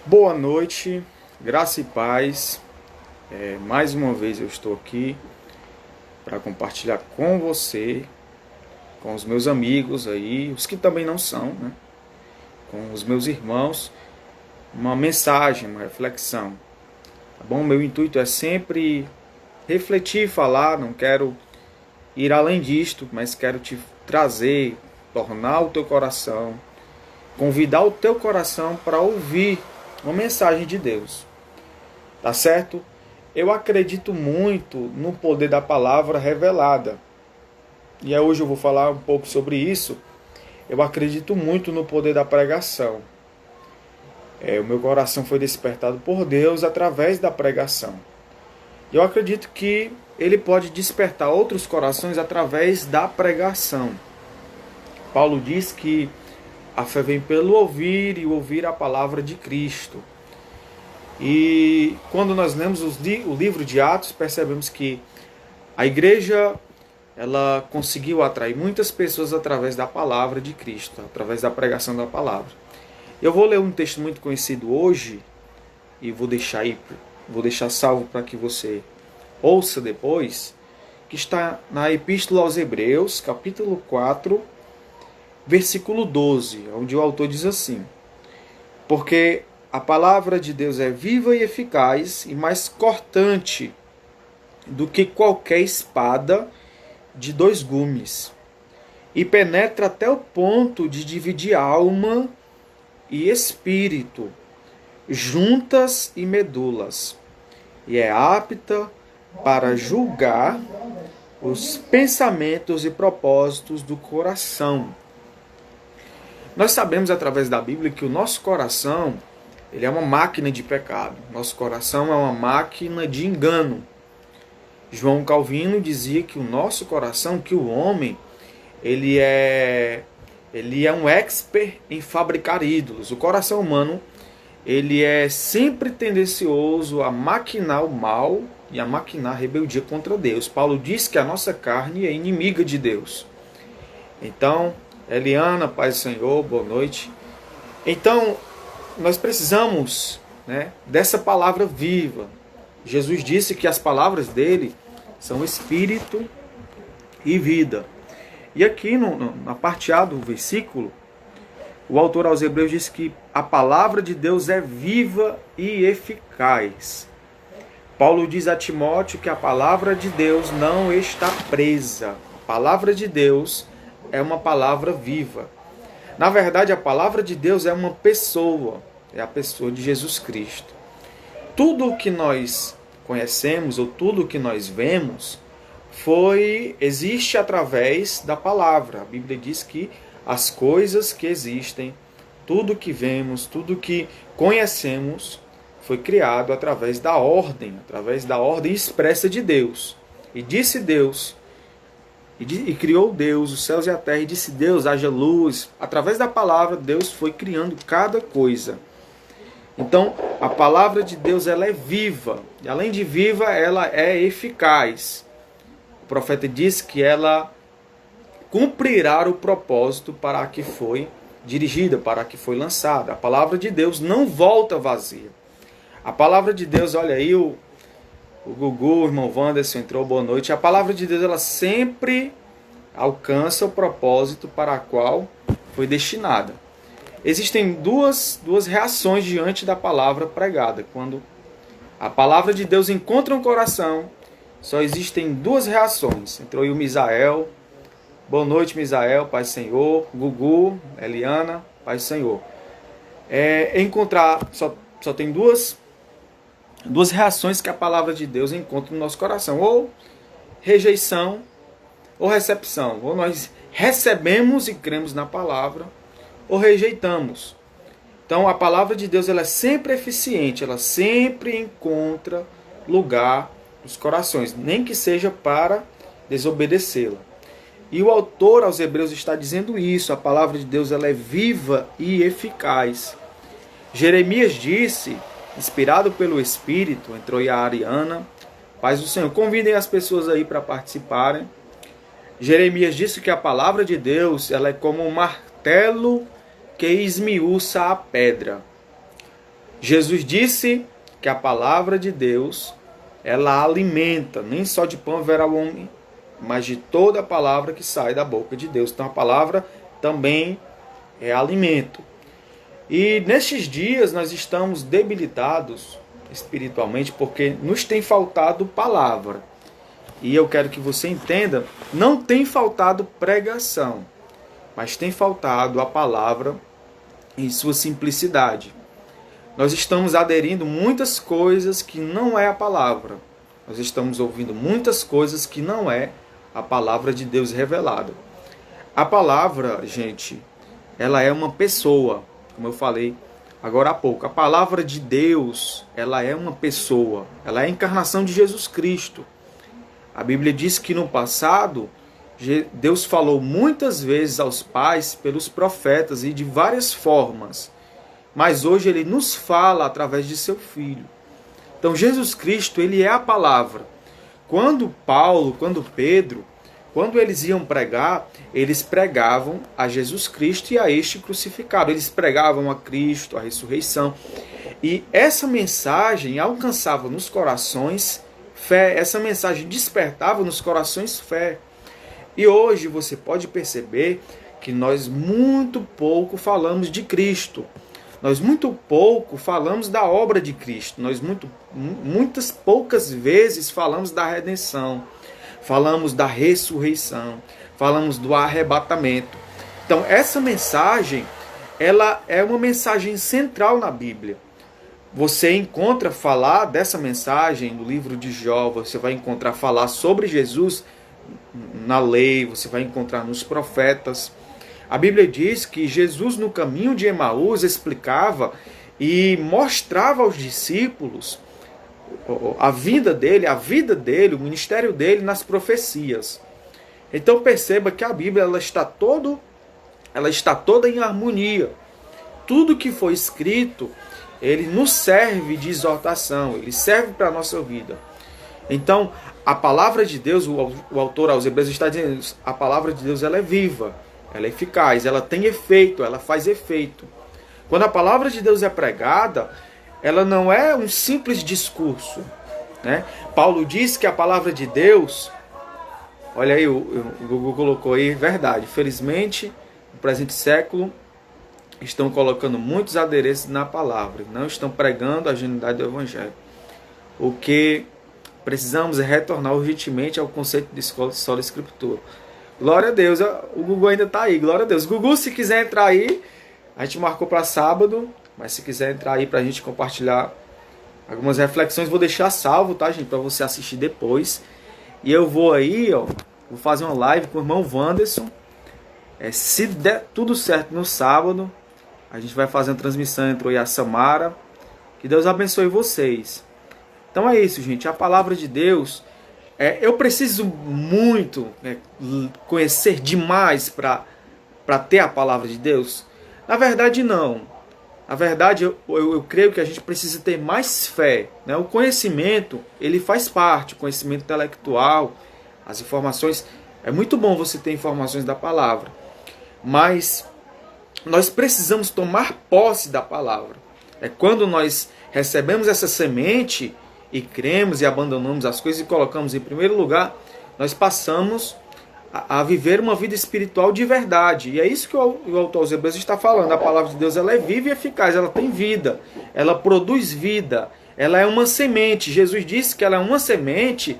Boa noite, graça e paz. Mais uma vez eu estou aqui para compartilhar com você, com os meus amigos aí, os que também não são, né? Com os meus irmãos, uma mensagem, uma reflexão. Tá bom? Meu intuito é sempre refletir e falar, não quero ir além disto, mas quero te trazer, tornar o teu coração, convidar o teu coração para ouvir uma mensagem de Deus. Tá certo? Eu acredito muito no poder da palavra revelada. E hoje eu vou falar um pouco sobre isso. Eu acredito muito no poder da pregação. O meu coração foi despertado por Deus através da pregação. Eu acredito que Ele pode despertar outros corações através da pregação. Paulo diz que a fé vem pelo ouvir e ouvir a palavra de Cristo. E quando nós lemos o livro de Atos, percebemos que a igreja ela conseguiu atrair muitas pessoas através da palavra de Cristo, através da pregação da palavra. Eu vou ler um texto muito conhecido hoje e vou deixar salvo para que você ouça depois, que está na Epístola aos Hebreus, capítulo 4, versículo 12, onde o autor diz assim: porque a palavra de Deus é viva e eficaz e mais cortante do que qualquer espada de dois gumes, e penetra até o ponto de dividir alma e espírito, juntas e medulas, e é apta para julgar os pensamentos e propósitos do coração. Nós sabemos através da Bíblia que o nosso coração ele é uma máquina de pecado. Nosso coração é uma máquina de engano. João Calvino dizia que o nosso coração, que o homem, ele é um expert em fabricar ídolos. O coração humano, ele é sempre tendencioso a maquinar o mal e a maquinar a rebeldia contra Deus. Paulo diz que a nossa carne é inimiga de Deus. Então, Eliana, paz do Senhor, boa noite. Então, nós precisamos, né, dessa palavra viva. Jesus disse que as palavras dele são espírito e vida. E aqui na parte A do versículo, o autor aos Hebreus diz que a palavra de Deus é viva e eficaz. Paulo diz a Timóteo que a palavra de Deus não está presa. A palavra de Deus é uma palavra viva. Na verdade, a palavra de Deus é uma pessoa, é a pessoa de Jesus Cristo. Tudo o que nós conhecemos ou tudo o que nós vemos existe através da palavra. A Bíblia diz que as coisas que existem, tudo que vemos, tudo que conhecemos, foi criado através da ordem expressa de Deus. E disse Deus, e criou Deus os céus e a terra, e disse Deus, haja luz. Através da palavra, Deus foi criando cada coisa. Então, a palavra de Deus ela é viva. E além de viva, ela é eficaz. O profeta diz que ela cumprirá o propósito para que foi dirigida, para que foi lançada. A palavra de Deus não volta vazia. A palavra de Deus, olha aí, o Gugu, o irmão Wanderson entrou, boa noite. A palavra de Deus, ela sempre alcança o propósito para a qual foi destinada. Existem duas reações diante da palavra pregada. Quando a palavra de Deus encontra um coração, só existem duas reações. Entrou aí o Misael, boa noite Misael, Pai Senhor. Gugu, Eliana, Pai Senhor. Só tem duas reações que a palavra de Deus encontra no nosso coração. Ou rejeição, ou recepção. Ou nós recebemos e cremos na palavra, ou rejeitamos. Então a palavra de Deus ela é sempre eficiente, ela sempre encontra lugar nos corações, nem que seja para desobedecê-la. E o autor aos Hebreus está dizendo isso, a palavra de Deus ela é viva e eficaz. Jeremias disse, inspirado pelo Espírito, entrou aí a Ariana, paz do Senhor, convidem as pessoas aí para participarem. Jeremias disse que a palavra de Deus ela é como um martelo que esmiuça a pedra. Jesus disse que a palavra de Deus, ela alimenta, nem só de pão viverá o homem, mas de toda a palavra que sai da boca de Deus. Então a palavra também é alimento. E nestes dias nós estamos debilitados espiritualmente porque nos tem faltado palavra. E eu quero que você entenda, não tem faltado pregação, mas tem faltado a palavra em sua simplicidade. Nós estamos aderindo muitas coisas que não é a palavra. Nós estamos ouvindo muitas coisas que não é a palavra de Deus revelada. A palavra, gente, ela é uma pessoa, como eu falei agora há pouco. A palavra de Deus, ela é uma pessoa, ela é a encarnação de Jesus Cristo. A Bíblia diz que no passado, Deus falou muitas vezes aos pais pelos profetas e de várias formas. Mas hoje ele nos fala através de seu Filho. Então Jesus Cristo, ele é a palavra. Quando Paulo, quando Pedro, quando eles iam pregar, eles pregavam a Jesus Cristo e a este crucificado. Eles pregavam a Cristo, a ressurreição. E essa mensagem alcançava nos corações fé. Essa mensagem despertava nos corações fé. E hoje você pode perceber que nós muito pouco falamos de Cristo. Nós muito pouco falamos da obra de Cristo. Nós muitas poucas vezes falamos da redenção. Falamos da ressurreição. Falamos do arrebatamento. Então essa mensagem, ela é uma mensagem central na Bíblia. Você encontra falar dessa mensagem no livro de Jó. Você vai encontrar falar sobre Jesus na lei. Você vai encontrar nos profetas. A Bíblia diz que Jesus no caminho de Emaús explicava e mostrava aos discípulos a vida dele, o ministério dele nas profecias. Então perceba que a Bíblia ela está toda em harmonia. Tudo que foi escrito, ele nos serve de exortação, ele serve para a nossa vida. Então, a palavra de Deus, o autor aos Hebreus está dizendo, a palavra de Deus ela é viva, ela é eficaz, ela tem efeito, ela faz efeito. Quando a palavra de Deus é pregada, ela não é um simples discurso, né? Paulo diz que a palavra de Deus, olha aí, o Google colocou aí, verdade, felizmente, no presente século, estão colocando muitos adereços na palavra, não estão pregando a genuinidade do Evangelho. O que precisamos é retornar urgentemente ao conceito de escola de sola escritura. Glória a Deus, o Google ainda está aí, glória a Deus. Google, se quiser entrar aí, a gente marcou para sábado, mas se quiser entrar aí para a gente compartilhar algumas reflexões, vou deixar salvo, tá, gente, para você assistir depois. E eu vou aí, ó, vou fazer uma live com o irmão Wanderson. Se der tudo certo no sábado, a gente vai fazer uma transmissão entre eu e a Samara. Que Deus abençoe vocês. Então é isso, gente. A palavra de Deus, eu preciso muito conhecer demais para ter a palavra de Deus. Na verdade, não. Na verdade, eu creio que a gente precisa ter mais fé, né? O conhecimento, ele faz parte, o conhecimento intelectual, as informações. É muito bom você ter informações da palavra. Mas nós precisamos tomar posse da palavra. É quando nós recebemos essa semente e cremos e abandonamos as coisas e colocamos em primeiro lugar, nós passamos a viver uma vida espiritual de verdade. E é isso que o autor aos Hebreus está falando. A palavra de Deus ela é viva e eficaz, ela tem vida, ela produz vida, ela é uma semente. Jesus disse que ela é uma semente.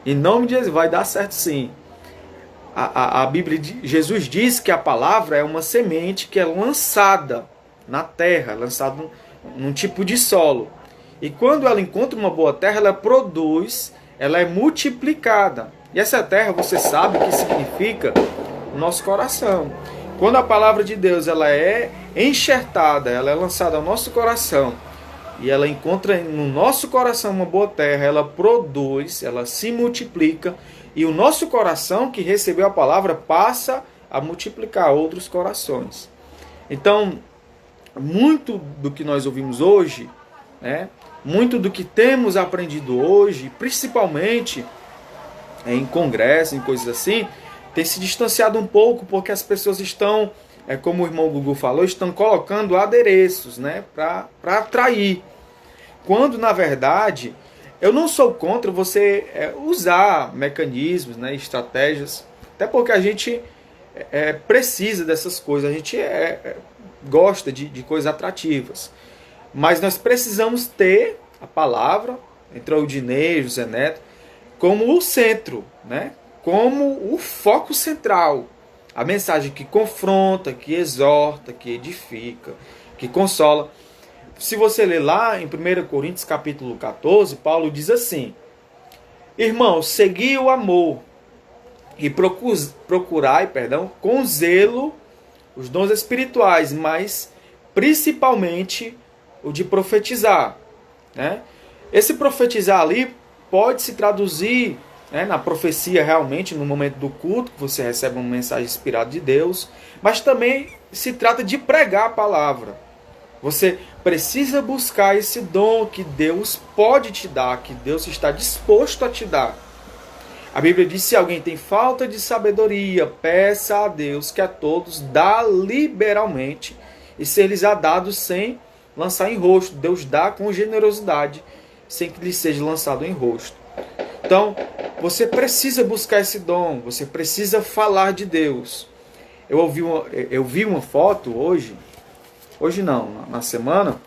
Em nome de Jesus, vai dar certo sim. A Bíblia, Jesus diz que a palavra é uma semente que é lançada na terra, lançada num tipo de solo. E quando ela encontra uma boa terra, ela produz, ela é multiplicada. E essa terra, você sabe o que significa? O nosso coração. Quando a palavra de Deus ela é enxertada, ela é lançada ao nosso coração, e ela encontra no nosso coração uma boa terra, ela produz, ela se multiplica, e o nosso coração que recebeu a palavra passa a multiplicar outros corações. Então, muito do que nós ouvimos hoje, né, muito do que temos aprendido hoje, principalmente em congresso, em coisas assim, tem se distanciado um pouco porque as pessoas estão como o irmão Gugu falou, estão colocando adereços, né, para atrair. Quando, na verdade, eu não sou contra você usar mecanismos, né, estratégias, até porque a gente precisa dessas coisas, a gente gosta de coisas atrativas. Mas nós precisamos ter a palavra, entrou o Dinei, José Neto, como o centro, né? Como o foco central. A mensagem que confronta, que exorta, que edifica, que consola. Se você ler lá em 1 Coríntios capítulo 14, Paulo diz assim: irmãos, segui o amor e procurai, com zelo os dons espirituais, mas principalmente o de profetizar, né? Esse profetizar ali pode se traduzir, né, na profecia realmente, no momento do culto, que você recebe uma mensagem inspirada de Deus, mas também se trata de pregar a palavra. Você precisa buscar esse dom que Deus pode te dar, que Deus está disposto a te dar. A Bíblia diz: se alguém tem falta de sabedoria, peça a Deus, que a todos dá liberalmente, e ser-lhes dado sem lançar em rosto. Deus dá com generosidade, sem que lhe seja lançado em rosto. Então, você precisa buscar esse dom, você precisa falar de Deus. Eu vi uma foto hoje não, na semana,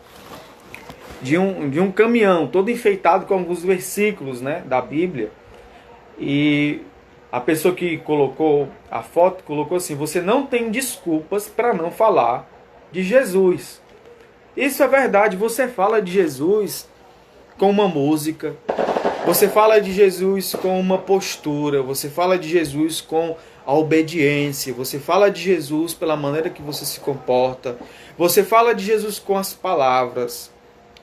de um caminhão todo enfeitado com alguns versículos, né, da Bíblia. E a pessoa que colocou a foto colocou assim: você não tem desculpas para não falar de Jesus. Isso é verdade. Você fala de Jesus com uma música, você fala de Jesus com uma postura, você fala de Jesus com a obediência, você fala de Jesus pela maneira que você se comporta, você fala de Jesus com as palavras.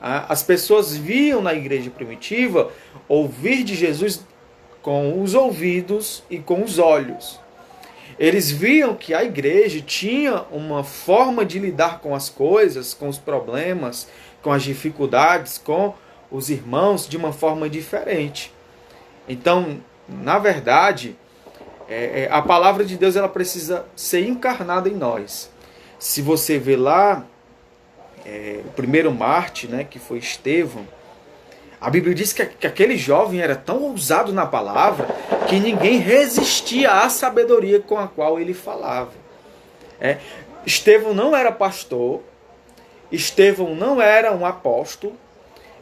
As pessoas viam na igreja primitiva ouvir de Jesus com os ouvidos e com os olhos. Eles viam que a igreja tinha uma forma de lidar com as coisas, com os problemas, com as dificuldades, com os irmãos de uma forma diferente. Então, na verdade, a palavra de Deus ela precisa ser encarnada em nós. Se você vê lá, o primeiro mártir, né, que foi Estevão, a Bíblia diz que aquele jovem era tão ousado na palavra que ninguém resistia à sabedoria com a qual ele falava. Estevão não era pastor, Estevão não era um apóstolo,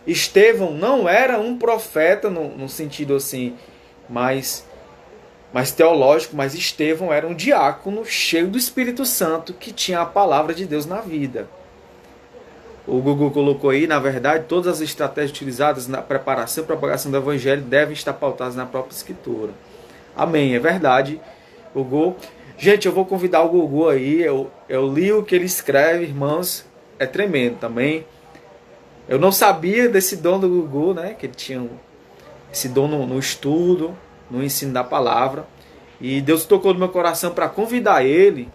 Estevão não era um profeta no sentido assim, mais teológico, mas Estevão era um diácono cheio do Espírito Santo que tinha a palavra de Deus na vida. O Google colocou aí, na verdade, todas as estratégias utilizadas na preparação e propagação do Evangelho devem estar pautadas na própria Escritura. Amém, é verdade, Google. Gente, eu vou convidar o Google aí, eu li o que ele escreve, irmãos, é tremendo também. Eu não sabia desse dom do Google, né, que ele tinha esse dom no estudo, no ensino da palavra. E Deus tocou no meu coração para convidar ele.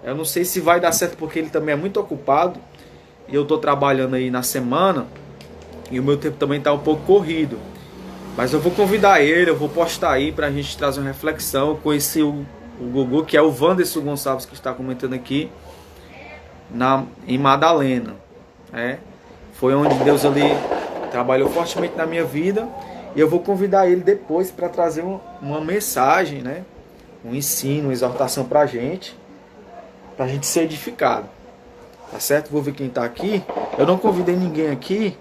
Eu não sei se vai dar certo porque ele também é muito ocupado. E eu estou trabalhando aí na semana e o meu tempo também está um pouco corrido. Mas eu vou convidar ele, eu vou postar aí para a gente trazer uma reflexão. Eu conheci o Gugu, que é o Wanderson Gonçalves que está comentando aqui, em Madalena. Foi onde Deus ali trabalhou fortemente na minha vida. E eu vou convidar ele depois para trazer uma mensagem, né? Um ensino, uma exortação para a gente ser edificado. Tá certo? Vou ver quem está aqui. Eu não convidei ninguém aqui,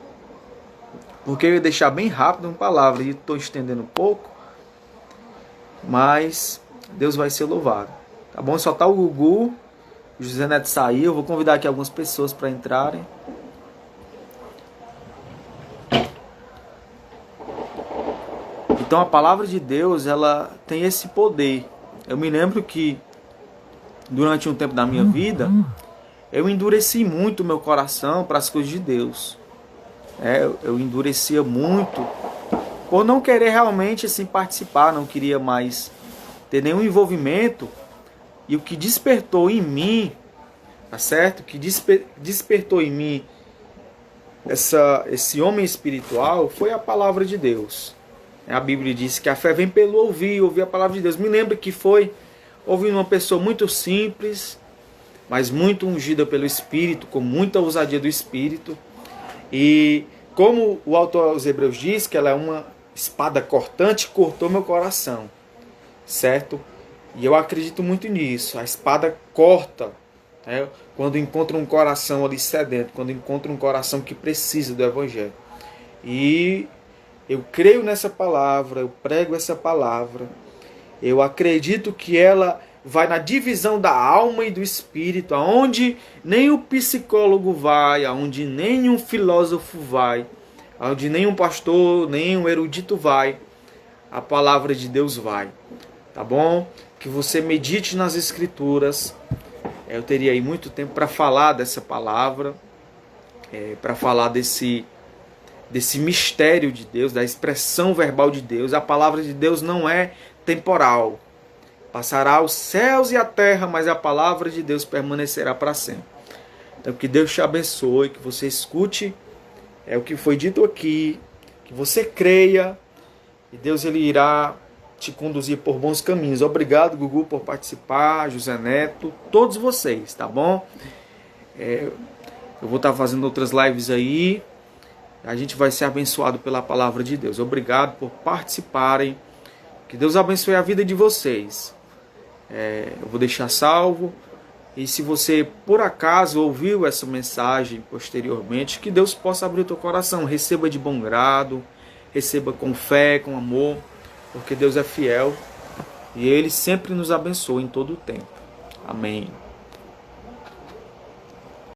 porque eu ia deixar bem rápido uma palavra. E estou estendendo um pouco. Mas Deus vai ser louvado. Tá bom? Só tá o Gugu. O José Neto saiu. Eu vou convidar aqui algumas pessoas para entrarem. Então a palavra de Deus, ela tem esse poder. Eu me lembro que durante um tempo da minha vida, eu endureci muito o meu coração para as coisas de Deus. Eu endurecia muito por não querer realmente assim, participar, não queria mais ter nenhum envolvimento. E o que despertou em mim, tá certo? O que despertou em mim esse homem espiritual foi a palavra de Deus. A Bíblia diz que a fé vem pelo ouvir a palavra de Deus. Me lembro que foi ouvindo uma pessoa muito simples, mas muito ungida pelo Espírito, com muita ousadia do Espírito. E como o autor aos Hebreus diz que ela é uma espada cortante, cortou meu coração, certo? E eu acredito muito nisso. A espada corta, né? Quando encontra um coração ali sedento, quando encontra um coração que precisa do Evangelho. E eu creio nessa palavra, eu prego essa palavra. Eu acredito que ela vai na divisão da alma e do espírito, aonde nem o psicólogo vai, aonde nem um filósofo vai, aonde nem um pastor, nem um erudito vai, a palavra de Deus vai. Tá bom? Que você medite nas Escrituras. Eu teria aí muito tempo para falar dessa palavra, para falar desse mistério de Deus, da expressão verbal de Deus. A palavra de Deus não é temporal. Passará os céus e a terra, mas a palavra de Deus permanecerá para sempre. Então que Deus te abençoe, que você escute o que foi dito aqui, que você creia, e Deus ele irá te conduzir por bons caminhos. Obrigado, Gugu, por participar, José Neto, todos vocês, tá bom? Eu vou estar fazendo outras lives aí. A gente vai ser abençoado pela palavra de Deus. Obrigado por participarem. Que Deus abençoe a vida de vocês. Eu vou deixar salvo. E se você, por acaso, ouviu essa mensagem posteriormente, que Deus possa abrir o teu coração. Receba de bom grado. Receba com fé, com amor. Porque Deus é fiel. E Ele sempre nos abençoa em todo o tempo. Amém.